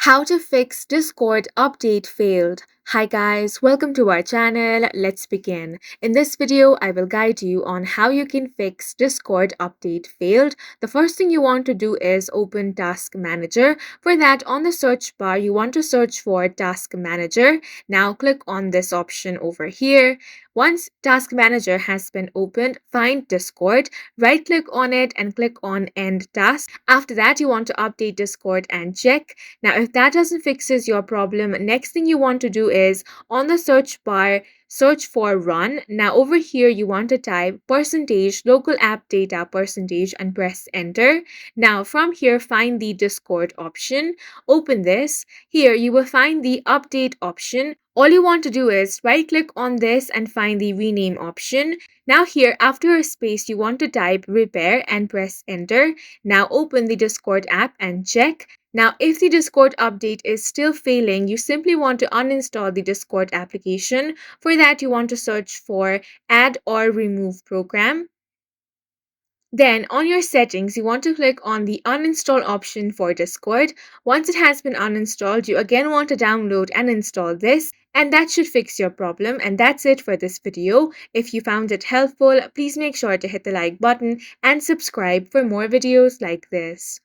How to fix Discord update failed. Hi guys, welcome to our channel. Let's begin. In this video, I will guide you on how you can fix Discord update failed. The first thing you want to do is open Task Manager. For that, on the search bar, you want to search for Task Manager. Now click on this option over here. Once Task Manager has been opened, find Discord, right click on it and click on End Task. After that, you want to update Discord and check. Now, if that doesn't fixes your problem, next thing you want to do is on the search bar, search for run. Now over here, you want to type percentage local app data percentage and press enter. Now from here, find the Discord option. Open this. Here you will find the update option. All you want to do is right click on this and find the rename option. Now here, after a space, you want to type repair and press enter. Now open the Discord app and check. Now, if the Discord update is still failing, you simply want to uninstall the Discord application. For that, you want to search for Add or Remove Program. Then, on your settings, you want to click on the uninstall option for Discord. Once it has been uninstalled, you again want to download and install this. And that should fix your problem. And that's it for this video. If you found it helpful, please make sure to hit the like button and subscribe for more videos like this.